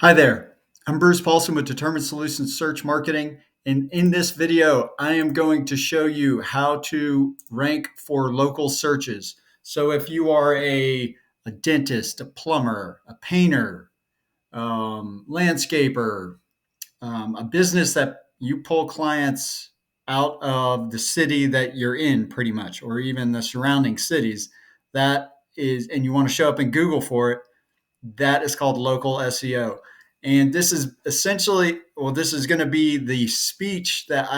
Hi there. I'm Bruce Paulson with Determined Solutions Search Marketing. And in this video, I am going to show you how to rank for local searches. So if you are a dentist, a plumber, a painter, landscaper, a business that you pull clients out of the city that you're in pretty much, or even the surrounding cities, and you want to show up in Google for it, that is called local SEO. And this is essentially, well, this is going to be the speech that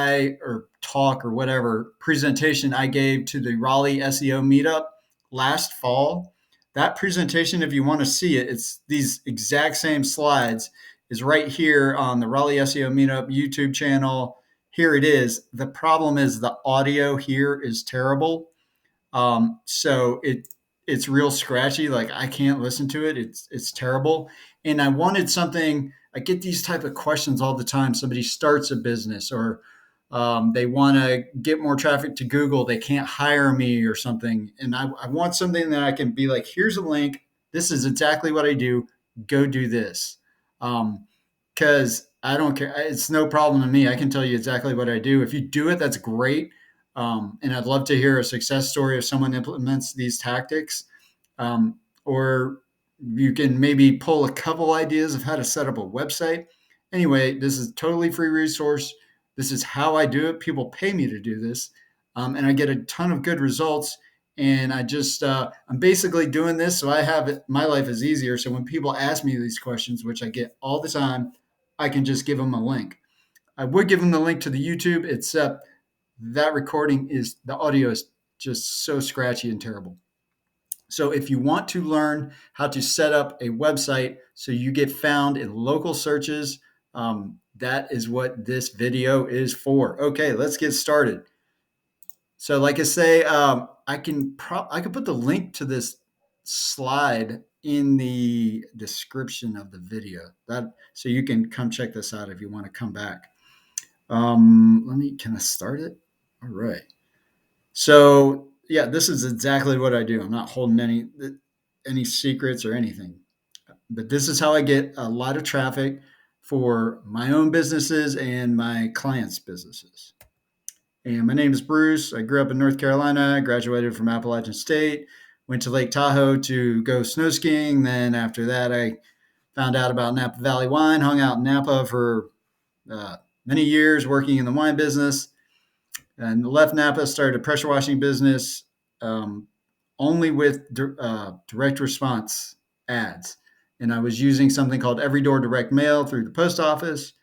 or talk or whatever presentation I gave to the Raleigh SEO meetup last fall. That presentation, if you want to see it, it's these exact same slides, is right here on the Raleigh SEO meetup YouTube channel. Here it is. The problem is the audio here is terrible. So it's real scratchy. Like I can't listen to it. It's terrible. And I wanted something. I get these type of questions all the time. Somebody starts a business or they want to get more traffic to Google. They can't hire me or something. And I want something that I can be like, here's a link. This is exactly what I do. Go do this. Because I don't care. It's no problem to me. I can tell you exactly what I do. If you do it, that's great. And I'd love to hear a success story if someone implements these tactics. Or you can maybe pull a couple ideas of how to set up a website. Anyway, this is a totally free resource. This is how I do it. People pay me to do this. And I get a ton of good results. And I'm basically doing this so I have it, my life is easier. So when people ask me these questions, which I get all the time, I can just give them a link. I would give them the link to the YouTube, except that recording is the audio is just so scratchy and terrible. So if you want to learn how to set up a website so you get found in local searches, that is what this video is for. Okay, let's get started. So, like I say, I can put the link to this slide in the description of the video. That so you can come check this out if you want to come back. Can I start it? All right. So yeah, this is exactly what I do. I'm not holding any secrets or anything, but this is how I get a lot of traffic for my own businesses and my clients' businesses. And my name is Bruce. I grew up in North Carolina, graduated from Appalachian State, went to Lake Tahoe to go snow skiing. Then after that, I found out about Napa Valley wine, hung out in Napa for many years working in the wine business, and left Napa, started a pressure washing business, um, only with direct response ads. And I was using something called Every Door Direct Mail through the post office.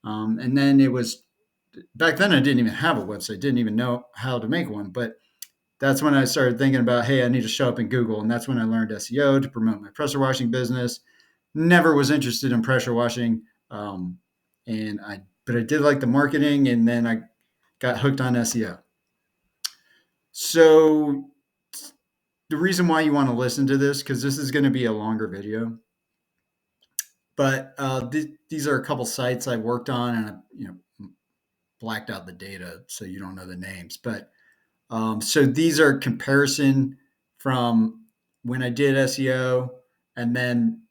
And then it was back then I didn't even have a website, didn't even know how to make one. But that's when I started thinking about, hey, I need to show up in Google. And that's when I learned SEO to promote my pressure washing business. Never was interested in pressure washing. But I did like the marketing, and then I got hooked on SEO. So the reason why you want to listen to this, because this is going to be a longer video, but these are a couple sites I worked on, and I blacked out the data so you don't know the names. But so these are comparison from when I did SEO and then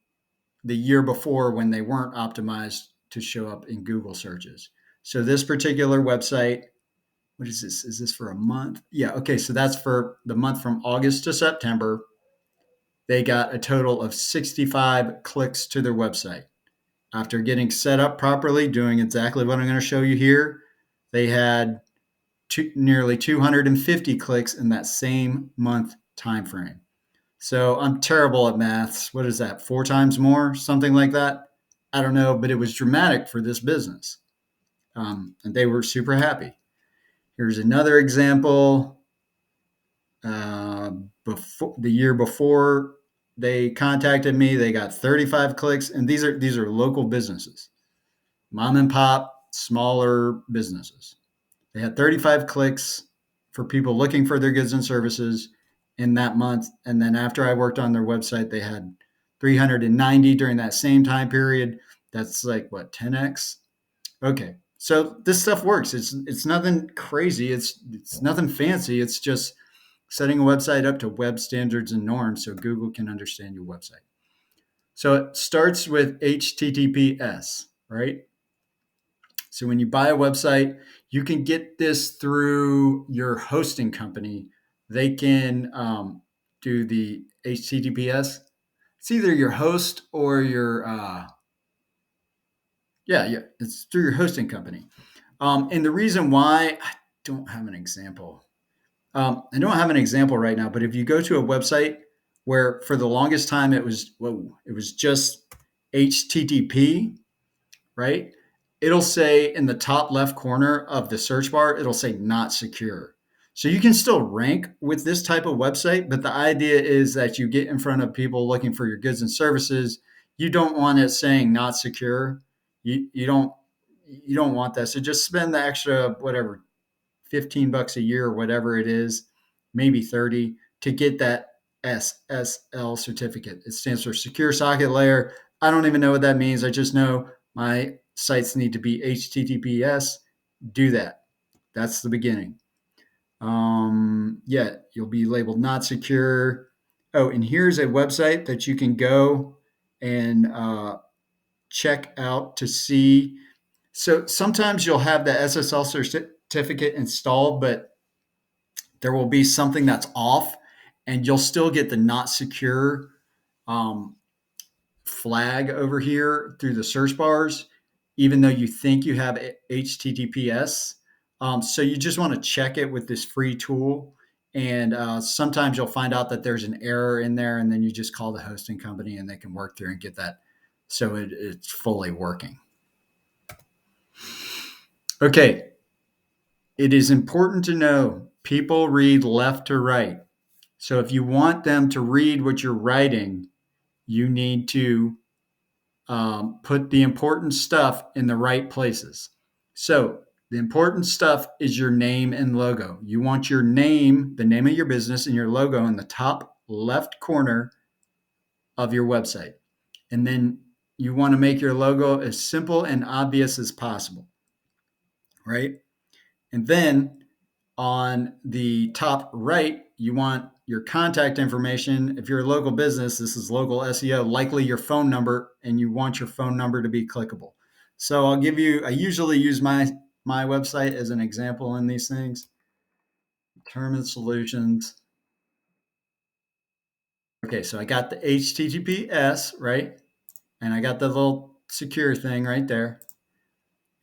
the year before when they weren't optimized to show up in Google searches. So this particular website, what is this? Is this for a month? Yeah. Okay. So that's for the month from August to September. They got a total of 65 clicks to their website. After getting set up properly, doing exactly what I'm going to show you here, they had nearly 250 clicks in that same month time frame. So I'm terrible at maths. What is that? 4 times more, something like that. I don't know, but it was dramatic for this business, and they were super happy. Here's another example. Before the year before they contacted me, they got 35 clicks, and these are local businesses, mom and pop, smaller businesses. They had 35 clicks for people looking for their goods and services in that month. And then after I worked on their website, they had 390 during that same time period. That's like what, 10x? Okay. So this stuff works. It's nothing crazy. It's nothing fancy. It's just setting a website up to web standards and norms so Google can understand your website. So it starts with HTTPS, right? So when you buy a website, you can get this through your hosting company. They can do the HTTPS. It's either your host or your yeah, it's through your hosting company. And the reason why I don't have an example. I don't have an example right now, but if you go to a website where for the longest time it was just HTTP, right? It'll say in the top left corner of the search bar, it'll say not secure. So you can still rank with this type of website, but the idea is that you get in front of people looking for your goods and services. You don't want it saying not secure. You don't want that. So just spend the extra whatever 15 bucks a year or whatever it is, maybe 30 to get that SSL certificate. It stands for Secure Socket Layer. I don't even know what that means. I just know my sites need to be HTTPS. Do that. That's the beginning. Yeah, you'll be labeled not secure. Oh, and here's a website that you can go and check out to see. So sometimes you'll have the SSL certificate installed, but there will be something that's off, and you'll still get the not secure um, flag over here through the search bars, even though you think you have HTTPS. So you just want to check it with this free tool. And sometimes you'll find out that there's an error in there, and then you just call the hosting company and they can work through and get that so it's fully working. Okay, it is important to know people read left to right. So if you want them to read what you're writing, you need to put the important stuff in the right places. So the important stuff is your name and logo. You want your name, the name of your business, and your logo in the top left corner of your website. And then you want to make your logo as simple and obvious as possible, right? And then on the top right, you want your contact information. If you're a local business, this is local SEO, likely your phone number, and you want your phone number to be clickable. So I usually use my website as an example in these things. Determine solutions. Okay, so I got the HTTPS, right? And I got the little secure thing right there.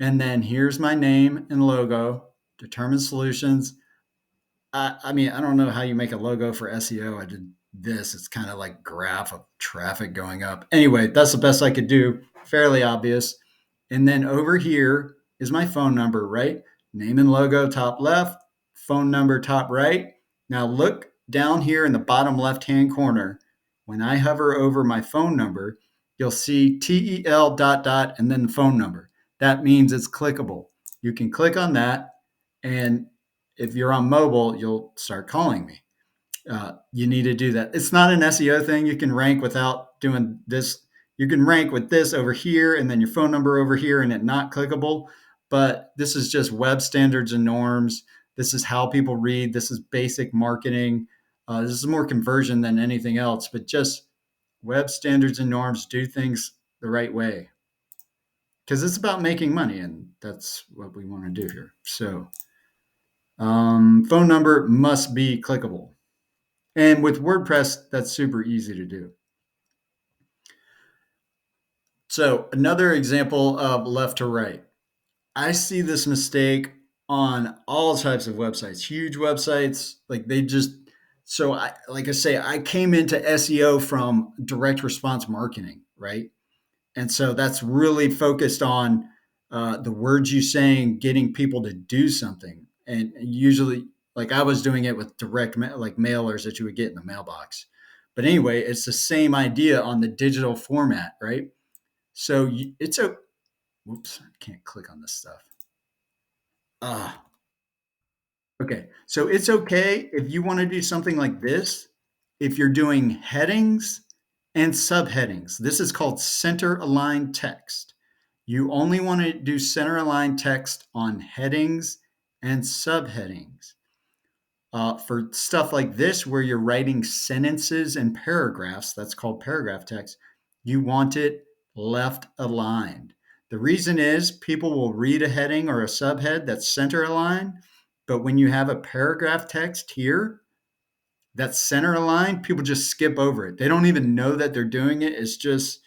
And then here's my name and logo, Determine Solutions. I mean, I don't know how you make a logo for SEO. I did this. It's kind of like graph of traffic going up. Anyway, that's the best I could do. Fairly obvious. And then over here is my phone number, right? Name and logo top left, phone number top right. Now look down here in the bottom left-hand corner. When I hover over my phone number, you'll see TEL dot dot and then the phone number. That means it's clickable. You can click on that, and if you're on mobile, you'll start calling me. You need to do that. It's not an SEO thing. You can rank without doing this. You can rank with this over here and then your phone number over here and it not clickable. But this is just web standards and norms. This is how people read. This is basic marketing. This is more conversion than anything else, but just web standards and norms, do things the right way because it's about making money, and that's what we want to do here. So phone number must be clickable. And with WordPress, that's super easy to do. So another example of left to right. I see this mistake on all types of websites, huge websites. Like they just, so I, like I say, I came into SEO from direct response marketing, right? And so that's really focused on the words you saying, getting people to do something. And usually, like I was doing it with like mailers that you would get in the mailbox. But anyway, it's the same idea on the digital format, right? So it's a, whoops, I can't click on this stuff. Ah, okay. So it's okay if you want to do something like this, if you're doing headings and subheadings. This is called center aligned text. You only want to do center aligned text on headings and subheadings. For stuff like this, where you're writing sentences and paragraphs, that's called paragraph text, you want it left aligned. The reason is people will read a heading or a subhead that's center aligned, but when you have a paragraph text here that's center aligned, people just skip over it. They don't even know that they're doing it. It's just,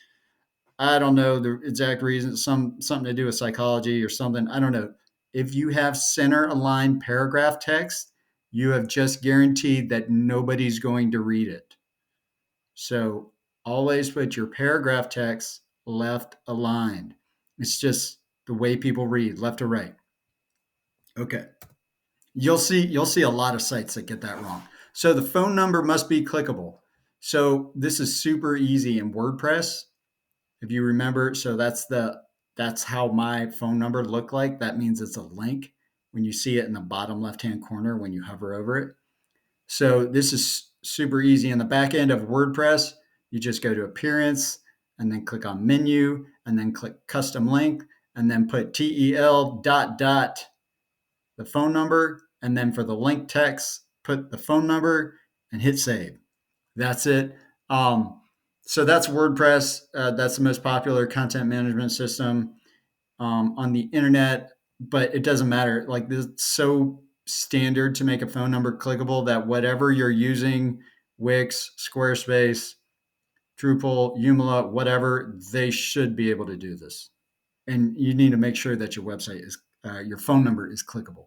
I don't know the exact reason, something to do with psychology or something. I don't know. If you have center aligned paragraph text, you have just guaranteed that nobody's going to read it. So always put your paragraph text left aligned. It's just the way people read, left to right. Okay. You'll see a lot of sites that get that wrong. So the phone number must be clickable. So this is super easy in WordPress. If you remember, so that's how my phone number looked like. That means it's a link when you see it in the bottom left-hand corner when you hover over it. So this is super easy. In the back end of WordPress, you just go to Appearance and then click on Menu and then click Custom Link and then put TEL dot dot the phone number, and then for the link text, put the phone number and hit save. That's it. So that's WordPress. That's the most popular content management system on the internet, but it doesn't matter. Like, it's so standard to make a phone number clickable that whatever you're using, Wix, Squarespace, Drupal, Joomla, whatever, they should be able to do this. And you need to make sure that your website is, your phone number is clickable.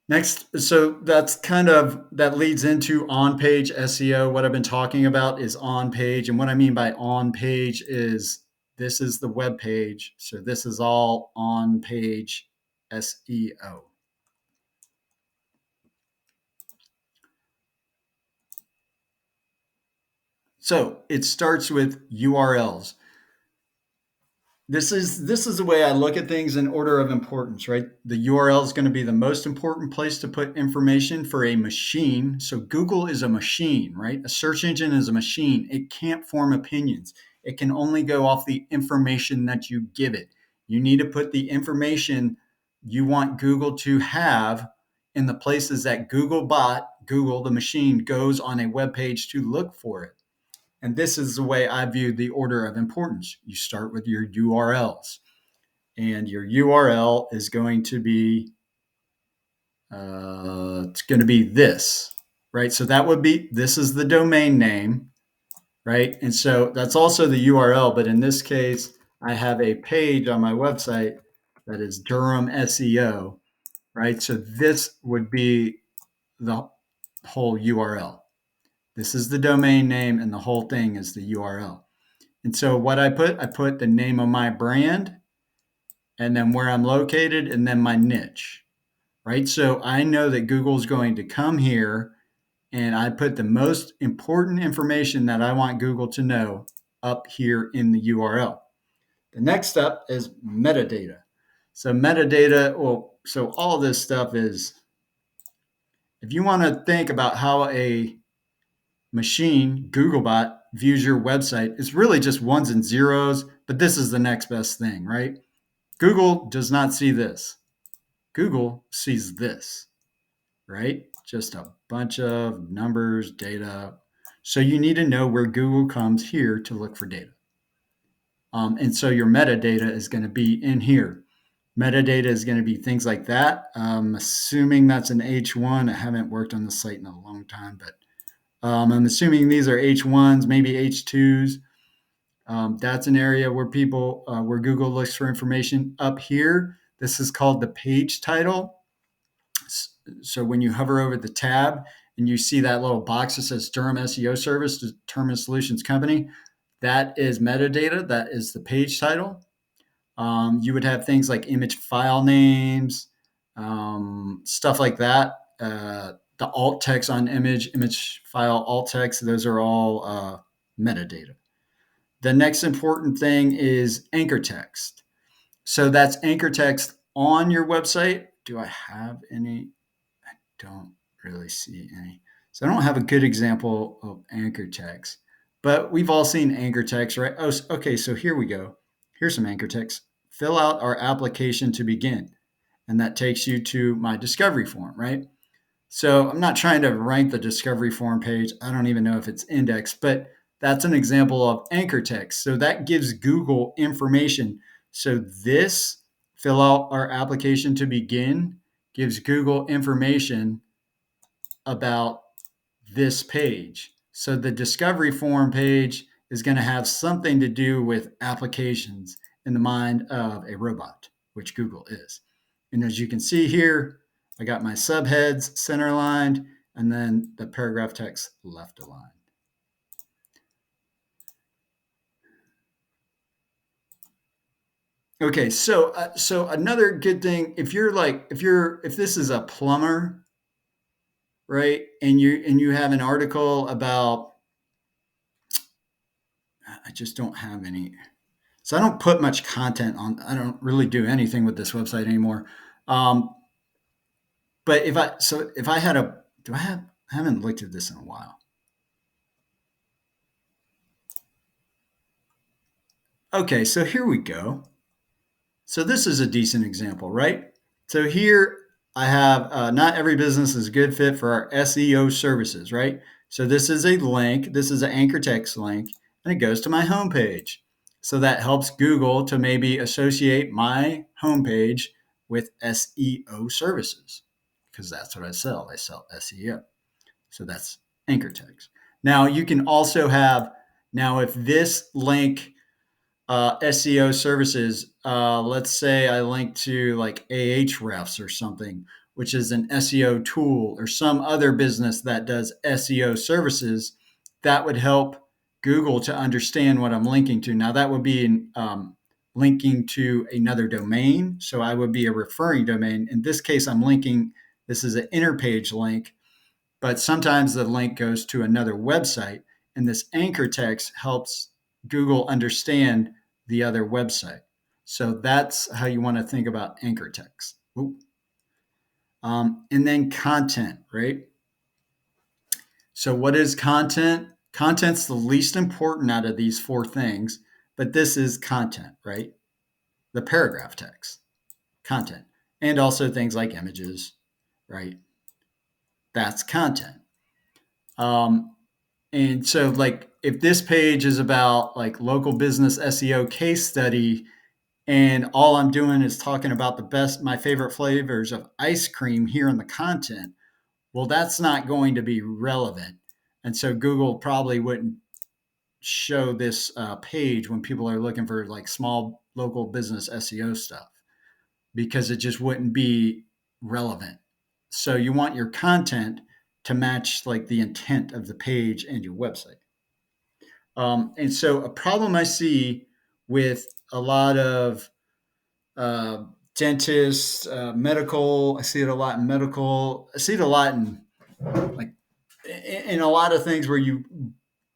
Next, so that leads into on-page SEO. What I've been talking about is on-page, and what I mean by on-page is this is the web page. So this is all on-page SEO. So it starts with URLs. This is the way I look at things in order of importance, right? The URL is going to be the most important place to put information for a machine. So Google is a machine, right? A search engine is a machine. It can't form opinions. It can only go off the information that you give it. You need to put the information you want Google to have in the places that Google, the machine, goes on a web page to look for it. And this is the way I view the order of importance. You start with your URLs, and your URL is going to be it's going to be this, right? So this is the domain name, right? And so that's also the URL, but in this case, I have a page on my website that is Durham SEO, right? So this would be the whole URL. This is the domain name, and the whole thing is the URL. And so what I put the name of my brand, and then where I'm located, and then my niche, right? So I know that Google's going to come here, and I put the most important information that I want Google to know up here in the URL. The next step is metadata. So so all this stuff is, if you want to think about how a machine, Googlebot, views your website, it's really just ones and zeros, but this is the next best thing, right? Google does not see this. Google sees this, right? Just a bunch of numbers, data. So you need to know where Google comes here to look for data. And so your metadata is going to be in here. Metadata is going to be things like that. Assuming that's an H1. I haven't worked on the site in a long time, but I'm assuming these are H1s, maybe H2s. That's an area where where Google looks for information. Up here, this is called the page title. So when you hover over the tab and you see that little box that says Durham SEO Service, Determined Solutions Company, that is metadata. That is the page title. You would have things like image file names, stuff like that. The alt text on image file alt text, those are all metadata. The next important thing is anchor text. So that's anchor text on your website. Do I have any? I don't really see any. So I don't have a good example of anchor text, but we've all seen anchor text, right? Oh, okay. So here we go. Here's some anchor text. Fill out our application to begin. And that takes you to my discovery form, right? So I'm not trying to rank the discovery form page. I don't even know if it's indexed, but That's an example of anchor text. So that gives Google information. So this fill out our application to begin gives Google information about this page. So the discovery form page is going to have something to do with applications in the mind of a robot, which Google is. And as you can see here, I got my subheads center aligned and then the paragraph text left aligned. Okay, so another good thing, if this is a plumber, right, and you have an article about, I just don't have any, so I don't put much content on. I don't really do anything with this website anymore. Um, but if I had a, do I have? I haven't looked at this in a while. Okay, so here we go. So this is a decent example, right? So here I have not every business is a good fit for our SEO services, right? So this is a link. This is an anchor text link, and it goes to my homepage. So that helps Google to maybe associate my homepage with SEO services because that's what I sell. I sell SEO. So that's anchor text. Now you can also have, now if this link SEO services. Let's say I link to like Ahrefs or something, which is an SEO tool, or some other business that does SEO services. That would help Google to understand what I'm linking to. Now, that would be linking to another domain. So I would be a referring domain. In this case, I'm linking, this is an interpage link, but sometimes the link goes to another website. And this anchor text helps Google understand the other website. So that's how you want to think about anchor text. And then content, right? So what is content? Content's the least important out of these four things, but this is content, right? The paragraph text, content, and also things like images, right? That's content. Um, And so, like, if this page is about like local business SEO case study, and all I'm doing is talking about my favorite flavors of ice cream here in the content, well, that's not going to be relevant. And so, Google probably wouldn't show this page when people are looking for like small local business SEO stuff because it just wouldn't be relevant. So, you want your content to match like the intent of the page and your website. And so, a problem I see with a lot of uh, dentists, medical, I see it a lot in medical, I see it a lot in like in a lot of things where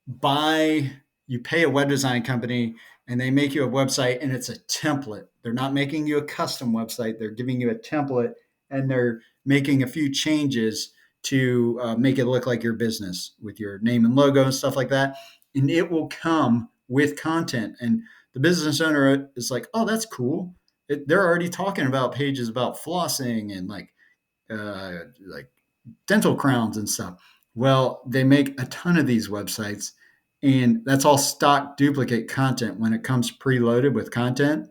buy, you pay a web design company and they make you a website and it's a template. They're not making you a custom website, they're giving you a template and they're making a few changes to make it look like your business with your name and logo and stuff like that. And it will come with content. And the business owner is like, oh, that's cool. They're already talking about pages about flossing and like dental crowns and stuff. Well, they make a ton of these websites, and that's all stock duplicate content when it comes preloaded with content.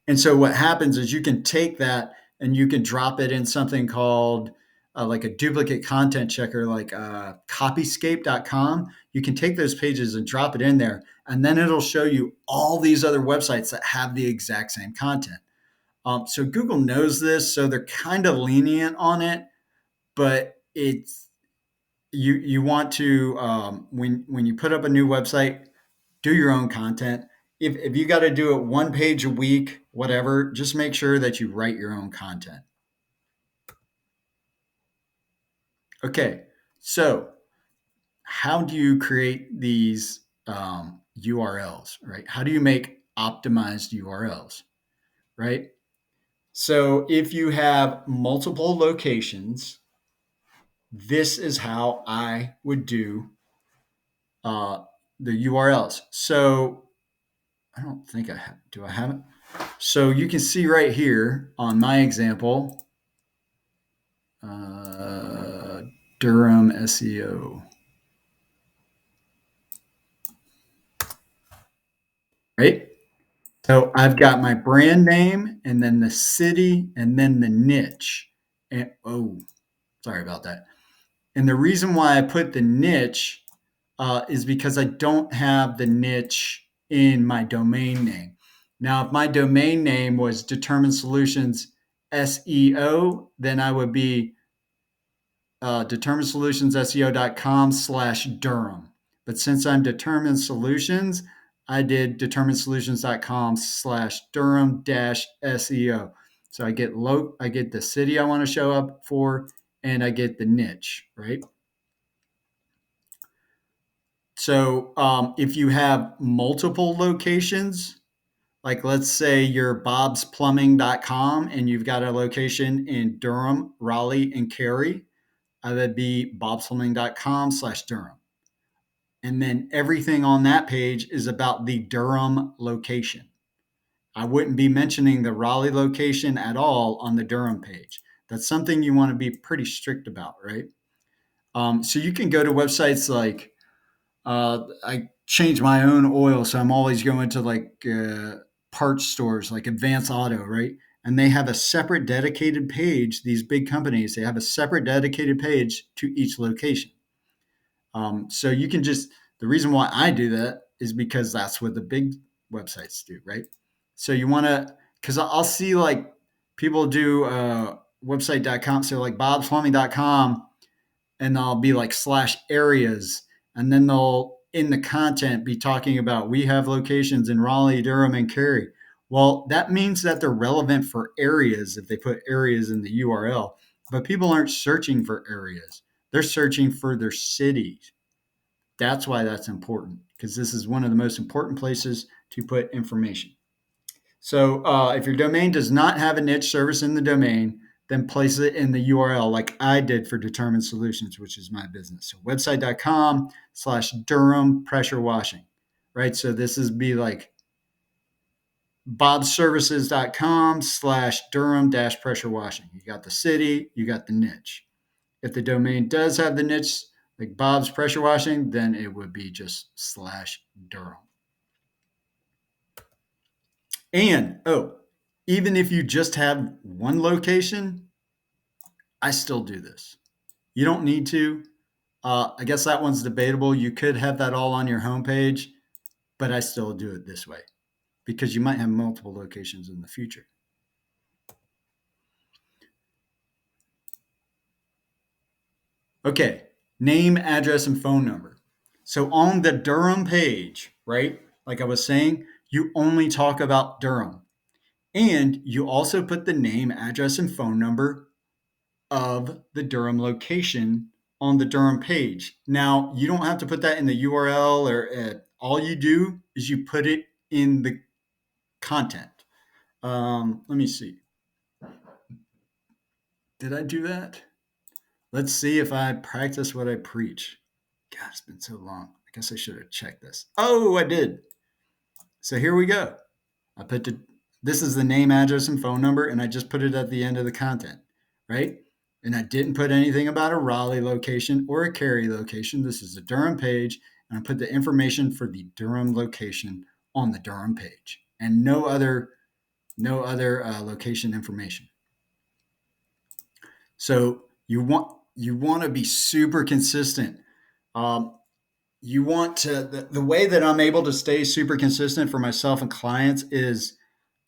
And so what happens is you can take that and you can drop it in something called like a duplicate content checker, like copyscape.com. You can take those pages and drop it in there, and then it'll show you all these other websites that have the exact same content. So Google knows this, so they're kind of lenient on it, but it's you want to when you put up a new website, do your own content. If you got to do it one page a week, whatever, just make sure that you write your own content. Okay, so how do you create these URLs, right? How do you make optimized URLs, right? So if you have multiple locations, this is how I would do uh, the URLs. So I don't think I have. Do I have it? So you can see right here on my example, uh, Durham SEO. right? So I've got my brand name and then the city and then the niche. And oh, sorry about that. And the reason why I put the niche is because I don't have the niche in my domain name. Now, if my domain name was Determined Solutions SEO, then I would be determinedsolutionsseo.com/Durham. But since I'm Determined Solutions, I did determinedsolutions.com/Durham SEO. So I get the city I want to show up for, and I get the niche, right? So if you have multiple locations, like let's say you're bobsplumbing.com and you've got a location in Durham, Raleigh, and Cary, I would be bobsplumbing.com/Durham. And then everything on that page is about the Durham location. I wouldn't be mentioning the Raleigh location at all on the Durham page. That's something you want to be pretty strict about, right? So you can go to websites like I change my own oil, so I'm always going to like parts stores like Advance Auto, right? And they have a separate dedicated page. These big companies, they have a separate dedicated page to each location. So you can just the reason why I do that is because that's what the big websites do, right? So you want to because I'll see like people do website.com, so like bobsplumbing.com and I'll be like slash areas. And then they'll, in the content, be talking about we have locations in Raleigh, Durham, and Cary. Well, that means that they're relevant for areas if they put areas in the URL. But people aren't searching for areas, they're searching for their cities. That's why that's important because this is one of the most important places to put information. So if your domain does not have a niche service in the domain, then place it in the URL like I did for Determined Solutions, which is my business. So website.com/Durham pressure washing, right? So this is be like bobservices.com/Durham pressure washing. You got the city, you got the niche. If the domain does have the niche, like Bob's pressure washing, then it would be just /Durham. And even if you just have one location, I still do this. You don't need to. I guess that one's debatable. You could have that all on your homepage, but I still do it this way because you might have multiple locations in the future. Okay, name, address, and phone number. So on the Durham page, right, like I was saying, you only talk about Durham. And you also put the name, address, and phone number of the Durham location on the Durham page. Now, you don't have to put that in the URL or all you do is you put it in the content. Let me see. Did I do that? Let's see if I practice what I preach. God, it's been so long. I guess I should have checked this. Oh, I did. So here we go. I put this is the name, address, and phone number, and I just put it at the end of the content, right? And I didn't put anything about a Raleigh location or a Cary location. This is a Durham page, and I put the information for the Durham location on the Durham page, and no other location information. So you want to be super consistent. You want to the way that I'm able to stay super consistent for myself and clients is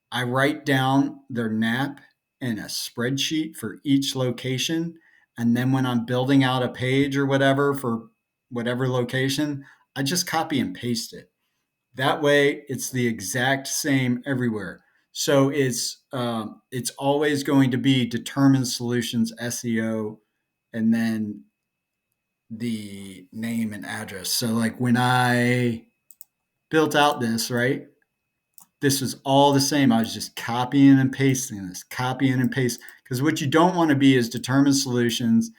I write down their NAP in a spreadsheet for each location. And then when I'm building out a page or whatever for whatever location, I just copy and paste it. That way, it's the exact same everywhere. So it's always going to be Determined Solutions SEO, and then the name and address. So like when I built out this, right? This was all the same. I was just copying and pasting this, copying and paste. Because what you don't want to be is Determined Solutions,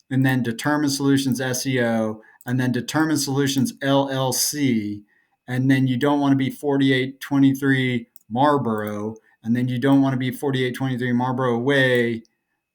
and then Determined Solutions SEO, and then Determined Solutions LLC, and then you don't want to be 4823 Marlboro, and then you don't want to be 4823 Marlboro Way,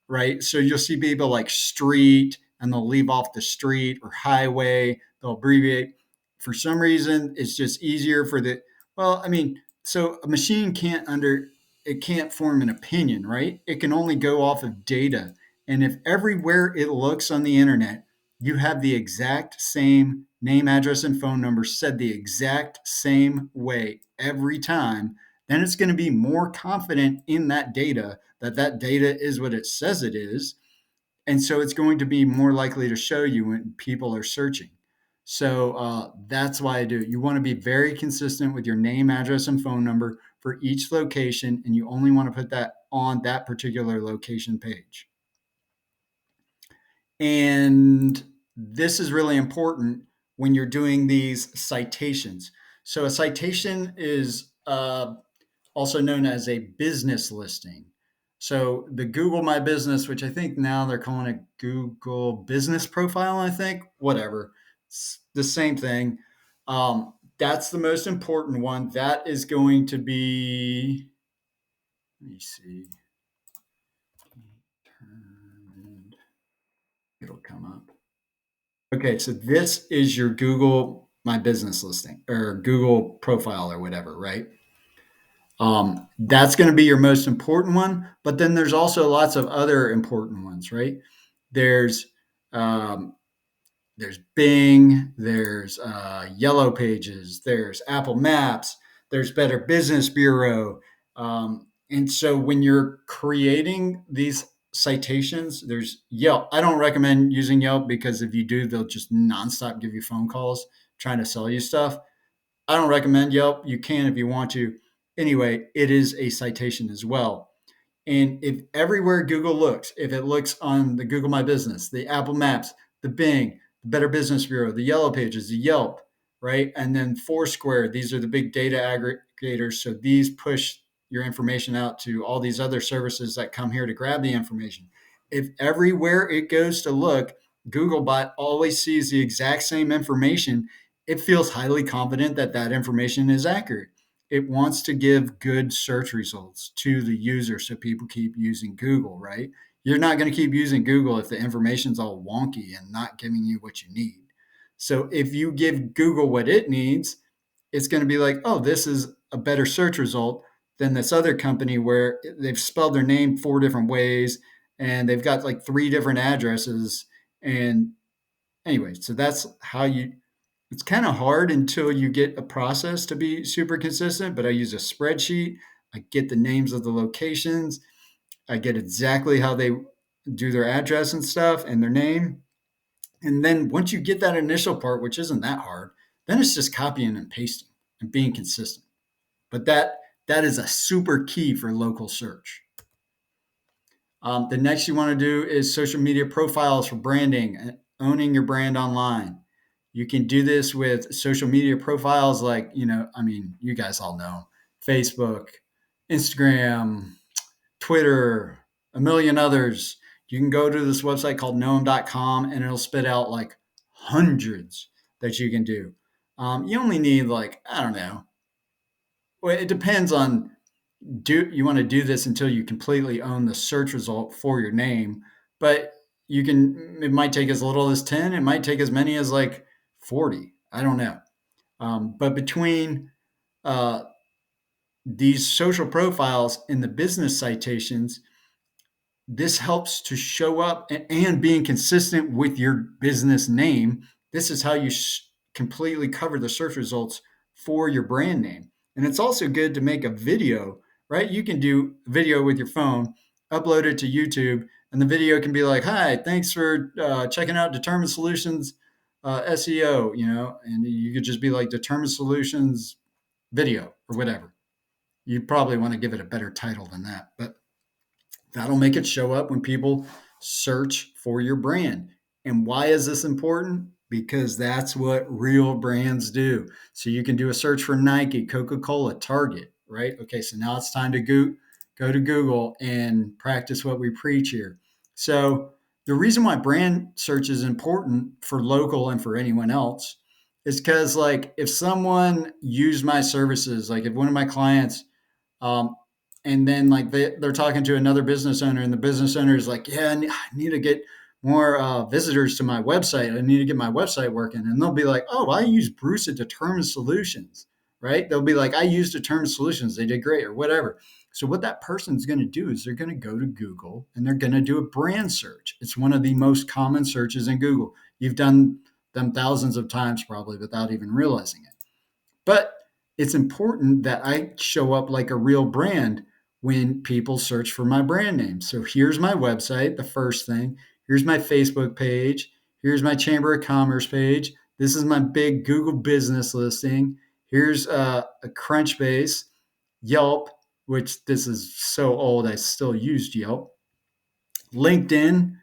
right? So you'll see people like street, and they'll leave off the street or highway. They'll abbreviate. For some reason, it's just easier for the Well, I mean, so a machine it can't form an opinion, right? It can only go off of data. And if everywhere it looks on the internet, you have the exact same name, address, and phone number said the exact same way every time, then it's going to be more confident in that data that that data is what it says it is, and so it's going to be more likely to show you when people are searching. So that's why I do it. You want to be very consistent with your name, address, and phone number for each location, and you only want to put that on that particular location page. And this is really important when you're doing these citations. So a citation is also known as a business listing. So the Google My Business, which I think now they're calling it Google Business Profile, I think, whatever, it's the same thing. That's the most important one. That is going to be, let me see, it'll come up. Okay, so this is your Google My Business listing or Google profile or whatever, right? That's going to be your most important one. But then there's also lots of other important ones, right? There's um, there's Bing, there's Yellow Pages, there's Apple Maps, there's Better Business Bureau, and so when you're creating these citations, there's Yelp. I don't recommend using Yelp because if you do, they'll just nonstop give you phone calls trying to sell you stuff. I don't recommend Yelp. You can if you want to. Anyway, it is a citation as well. And if everywhere Google looks, if it looks on the Google My Business, the Apple Maps, the Bing, the Better Business Bureau, the Yellow Pages, the Yelp, right? And then Foursquare, these are the big data aggregators. So these push your information out to all these other services that come here to grab the information. If everywhere it goes to look, Googlebot always sees the exact same information, it feels highly confident that that information is accurate. It wants to give good search results to the user so people keep using Google, right? You're not going to keep using Google if the information's all wonky and not giving you what you need. So if you give Google what it needs, it's going to be like, oh, this is a better search result than this other company where they've spelled their name four different ways and they've got like three different addresses. And anyway, so that's how you, it's kind of hard until you get a process to be super consistent, but I use a spreadsheet. I get the names of the locations. I get exactly how they do their address and stuff and their name. And then once you get that initial part, which isn't that hard, then it's just copying and pasting and being consistent. But that is a super key for local search. The next you want to do is social media profiles for branding and owning your brand online. You can do this with social media profiles like, I mean, you guys all know Facebook, Instagram, Twitter, a million others. You can go to this website called knowem.com and it'll spit out like hundreds that you can do. You only need like, I don't know. Well, it depends on, do you want to do this until you completely own the search result for your name, but it might take as little as 10, it might take as many as like 40, I don't know. But between uh, these social profiles and the business citations, this helps to show up and being consistent with your business name. This is how you completely cover the search results for your brand name. And it's also good to make a video, right? You can do video with your phone, upload it to YouTube, and the video can be like, hi, thanks for checking out Determined Solutions SEO, and you could just be like Determined Solutions video or whatever. You probably want to give it a better title than that, but that'll make it show up when people search for your brand. And why is this important? Because that's what real brands do. So you can do a search for Nike, Coca-Cola, Target, right? Okay, so now it's time to go to Google and practice what we preach here. So the reason why brand search is important for local and for anyone else is because, like, if someone used my services, like if one of my clients um, and then like they're talking to another business owner and the business owner is like, yeah, I need to get more visitors to my website. I need to get my website working. And they'll be like, oh, I use Bruce at Determined Solutions. right? They'll be like, I used Determined Solutions, they did great, or whatever. So what that person's going to do is they're going to go to Google and they're going to do a brand search. It's one of the most common searches in Google. You've done them thousands of times probably without even realizing it. But it's important that I show up like a real brand when people search for my brand name. So here's my website, the first thing. Here's my Facebook page. Here's my Chamber of Commerce page. This is my big Google business listing. Here's a Crunchbase, Yelp, which this is so old, I still used Yelp. LinkedIn,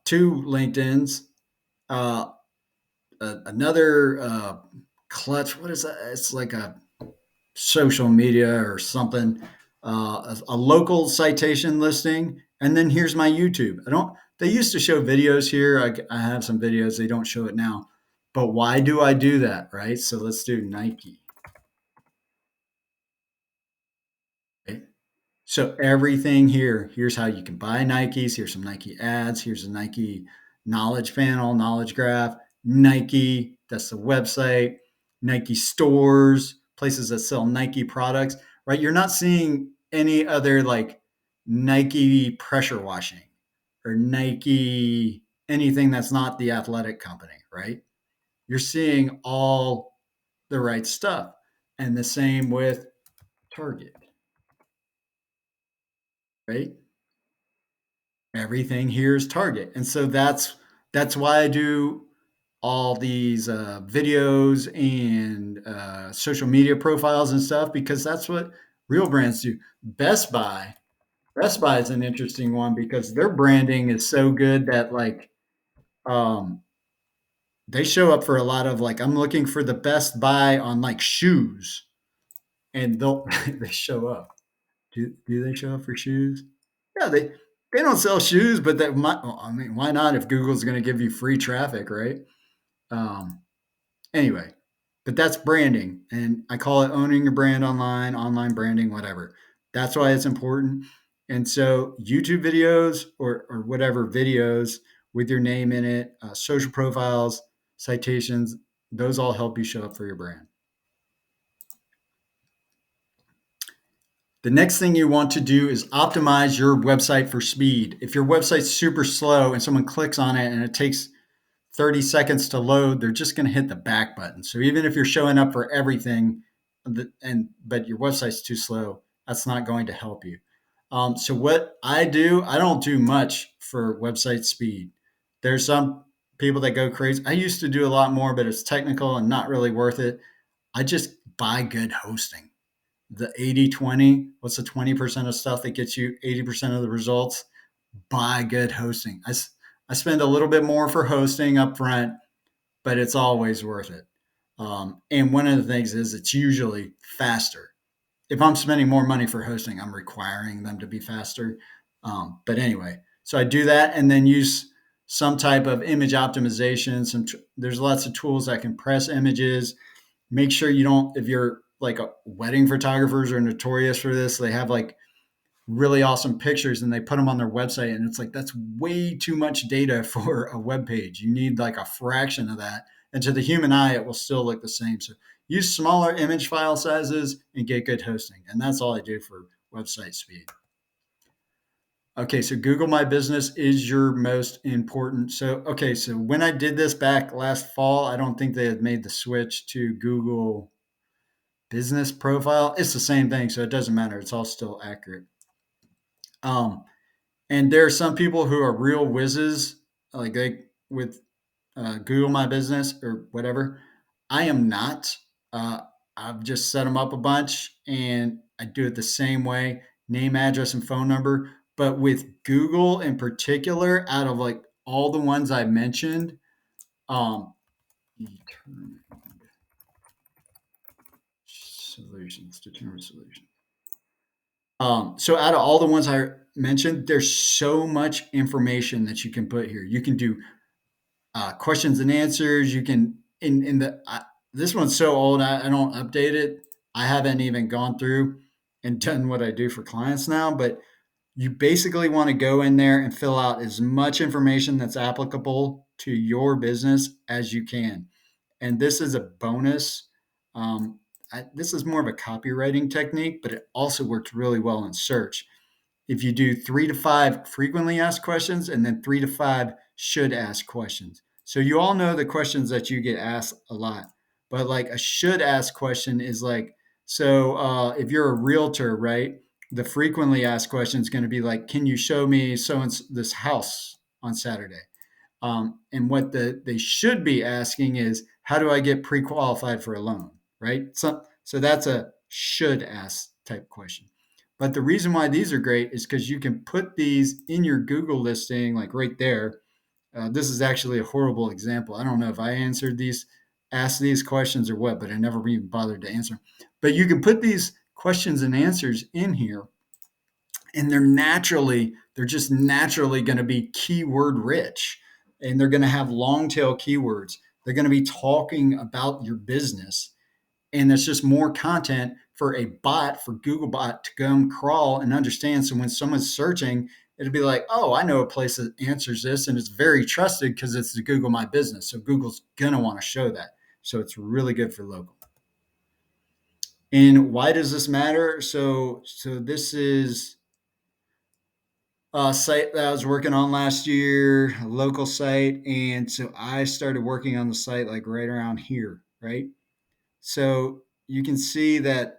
two LinkedIns, uh, another Clutch. What is that? It's like a social media or something, a local citation listing, and then here's my YouTube. I don't. They used to show videos here. I have some videos. They don't show it now. But why do I do that? Right. So let's do Nike. Right? So everything here, here's how you can buy Nikes. Here's some Nike ads. Here's a Nike knowledge panel, knowledge graph. Nike, that's the website. Nike stores, places that sell Nike products, right? You're not seeing any other like Nike pressure washing or Nike anything that's not the athletic company, right? You're seeing all the right stuff. And the same with Target, right? Everything here is Target. And so that's why I do all these videos and social media profiles and stuff, because that's what real brands do. Best Buy, Best Buy is an interesting one because their branding is so good that like um, they show up for a lot of like I'm looking for the Best Buy on like shoes, and they'll they show up. Do they show up for shoes? Yeah, they don't sell shoes, but that might. Well, I mean, why not? If Google's going to give you free traffic, right? Um, anyway, but that's branding, and I call it owning your brand online, online branding, whatever. That's why it's important. And so, YouTube videos or whatever videos with your name in it, social profiles, citations, those all help you show up for your brand. The next thing you want to do is optimize your website for speed. If your website's super slow and someone clicks on it and it takes 30 seconds to load, they're just going to hit the back button. So even if you're showing up for everything, but your website's too slow, that's not going to help you. So what I do, I don't do much for website speed. There's some people that go crazy. I used to do a lot more, but it's technical and not really worth it. I just buy good hosting. The 80/20. What's the 20% of stuff that gets you 80% of the results? Buy good hosting. I spend a little bit more for hosting up front, but it's always worth it. And one of the things is it's usually faster. If I'm spending more money for hosting, I'm requiring them to be faster. But anyway, so I do that and then use some type of image optimization. There's lots of tools that can press images. Make sure you don't, if you're like wedding photographers are notorious for this, they have like really awesome pictures and they put them on their website, and it's like that's way too much data for a web page. You need like a fraction of that, and to the human eye it will still look the same. So use smaller image file sizes and get good hosting, and that's all I do for website speed. Okay, so Google My Business is your most important. So okay, so when I did this back last fall, I don't think they had made the switch to Google Business Profile. It's the same thing, so it doesn't matter, it's all still accurate. um And there are some people who are real whizzes, like they with Google My Business or whatever. I am not. Uh, I've just set them up a bunch, and I do it the same way: name, address, and phone number. But with Google in particular, out of like all the ones I mentioned, um, solutions, determine solutions. So out of all the ones I mentioned, there's so much information that you can put here. You can do questions and answers. You can in the this one's so old, I don't update it. I haven't even gone through and done what I do for clients now, but you basically want to go in there and fill out as much information that's applicable to your business as you can. And this is a bonus. this is more of a copywriting technique, but it also works really well in search. If you do 3 to 5 frequently asked questions and then 3 to 5 should ask questions. So you all know the questions that you get asked a lot, but like a should ask question is like, so if you're a realtor, right? The frequently asked question is going to be like, can you show me so and this house on Saturday? And what they should be asking is, how do I get pre-qualified for a loan, right? So that's a should ask type question. But the reason why these are great is because you can put these in your Google listing, like right there. This is actually a horrible example. I don't know if I asked these questions or what, but I never even bothered to answer. But you can put these questions and answers in here, and they're just naturally going to be keyword rich, and they're going to have long tail keywords. They're going to be talking about your business, and it's just more content for a bot, for Googlebot to come crawl and understand. So when someone's searching, it'll be like, oh, I know a place that answers this, and it's very trusted because it's the Google My Business. So Google's gonna want to show that. So it's really good for local. And why does this matter? So this is a site that I was working on last year, a local site, and so I started working on the site like right around here, right? So you can see that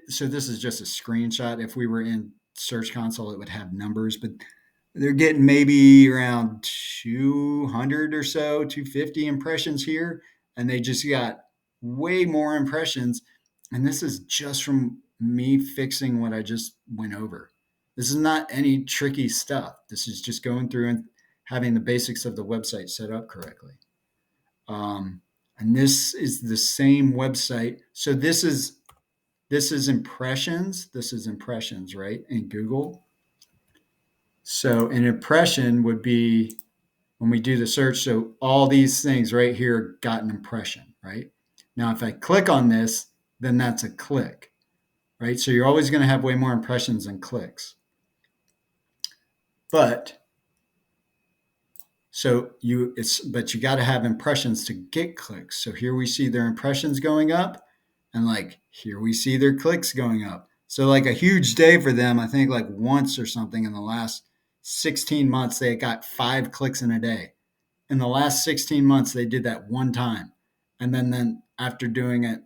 so this is just a screenshot. If we were in Search Console, it would have numbers, but they're getting maybe around 200 or so, 250 impressions here, and they just got way more impressions. And this is just from me fixing what I just went over. This is not any tricky stuff. This is just going through and having the basics of the website set up correctly. And this is the same website. So this is impressions. This is impressions, right? In Google. So an impression would be when we do the search. So all these things right here got an impression, right? Now, if I click on this, then that's a click, right? So you're always going to have way more impressions than clicks. But but you got to have impressions to get clicks. So here we see their impressions going up, and like here we see their clicks going up. So like a huge day for them, I think like once or something in the last 16 months, they got 5 clicks in a day. In the last 16 months, they did that one time. And then after doing it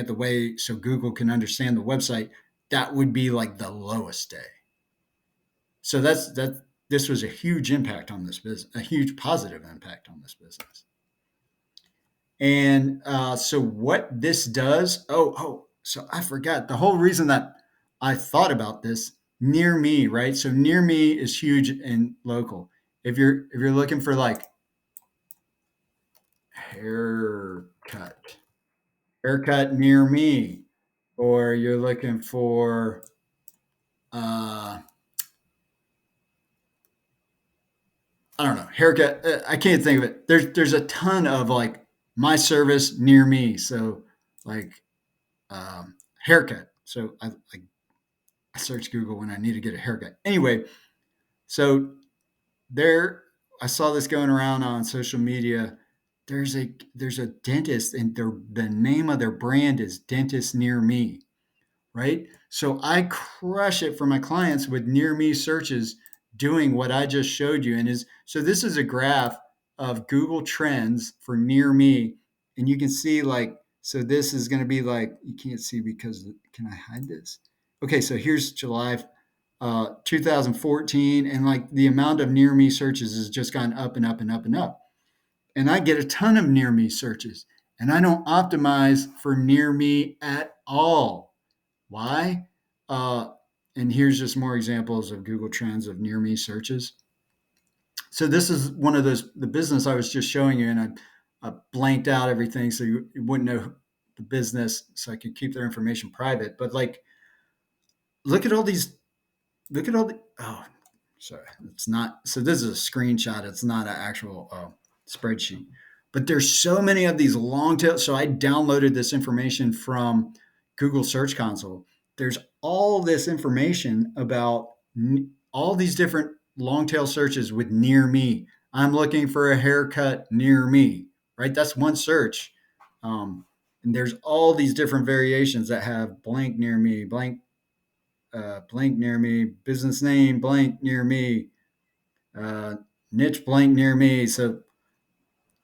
the way so Google can understand the website, that would be like the lowest day. So this was a huge impact on this business, a huge positive impact on this business. And so what this does, so I forgot the whole reason that I thought about this, near me, right? So near me is huge in local. If you're looking for like haircut near me, or you're looking for I don't know, haircut. I can't think of it. There's a ton of like my service near me. So like haircut. So I search Google when I need to get a haircut. Anyway, so there I saw this going around on social media. There's a dentist, and the name of their brand is Dentist Near Me, right? So I crush it for my clients with near me searches doing what I just showed you. So this is a graph of Google Trends for near me. And you can see like, so this is going to be like, you can't see because, can I hide this? Okay, so here's July 2014. And like the amount of near me searches has just gone up and up and up and up. And I get a ton of near me searches, and I don't optimize for near me at all. Why? Uh, and here's just more examples of Google Trends of near me searches. So this is one of the business I was just showing you, and I blanked out everything so you wouldn't know the business, so I could keep their information private. But like, look at all these, sorry, it's not, so this is a screenshot. It's not an actual spreadsheet, but there's so many of these long tail. So I downloaded this information from Google Search Console. There's all this information about all these different long tail searches with near me. I'm looking for a haircut near me, right? That's one search. And there's all these different variations that have blank near me, blank near me, business name blank near me, uh, niche blank near me. So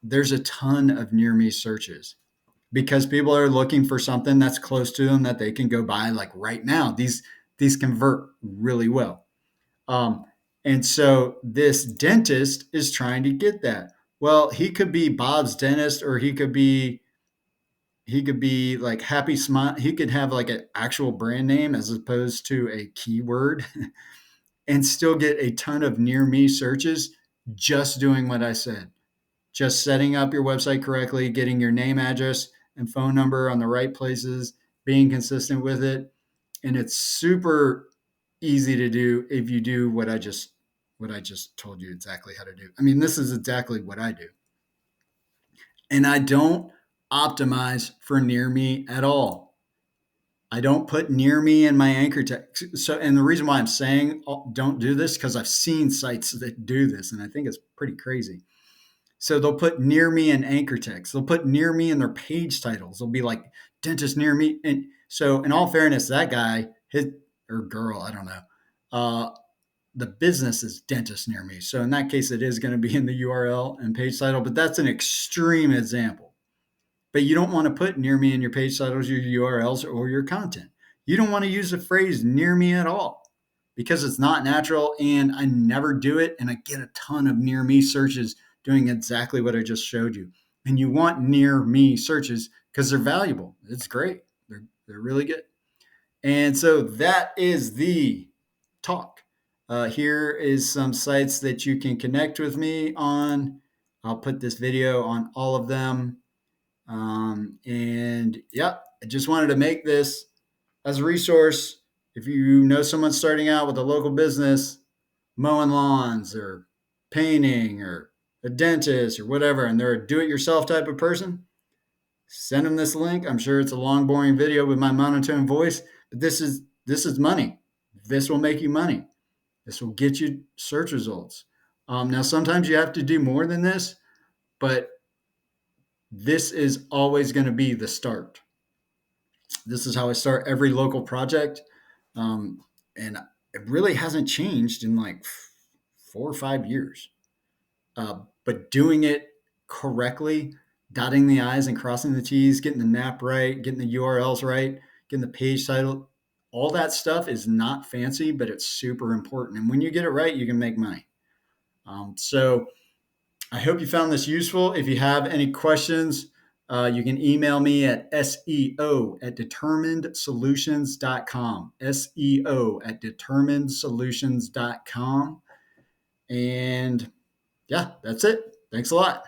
there's a ton of near me searches because people are looking for something that's close to them that they can go buy like right now. These convert really well. Um, and so this dentist is trying to get that. Well, he could be Bob's dentist, or he could be like Happy Smile. He could have like an actual brand name as opposed to a keyword and still get a ton of near me searches just doing what I said. Just setting up your website correctly, getting your name, address, and phone number on the right places, being consistent with it. And it's super easy to do if you do what I just told you exactly how to do. I mean, this is exactly what I do. And I don't optimize for near me at all. I don't put near me in my anchor text. So, and the reason why I'm saying don't do this because I've seen sites that do this, and I think it's pretty crazy. So they'll put near me in anchor text. They'll put near me in their page titles. They'll be like dentist near me. And so, in all fairness, that guy, his or girl, I don't know, uh, the business is dentist near me. So in that case, it is going to be in the URL and page title. But that's an extreme example. But you don't want to put near me in your page titles, your URLs, or your content. You don't want to use the phrase near me at all because it's not natural and I never do it. And I get a ton of near me searches doing exactly what I just showed you. And you want near me searches because they're valuable. It's great. They're really good. And so that is the talk. Here is some sites that you can connect with me on. I'll put this video on all of them. And yeah, I just wanted to make this as a resource. If you know someone starting out with a local business, mowing lawns or painting or a dentist or whatever, and they're a do it yourself type of person, send them this link. I'm sure it's a long, boring video with my monotone voice, but this is money. This will make you money. This will get you search results. Now, sometimes you have to do more than this, but this is always going to be the start. This is how I start every local project. And it really hasn't changed in like 4 or 5 years. But doing it correctly, dotting the I's and crossing the T's, getting the NAP right, getting the URLs right, getting the page title, all that stuff is not fancy, but it's super important. And when you get it right, you can make money. So I hope you found this useful. If you have any questions, you can email me at SEO@determinedsolutions.com. SEO@determinedsolutions.com. And yeah, that's it. Thanks a lot.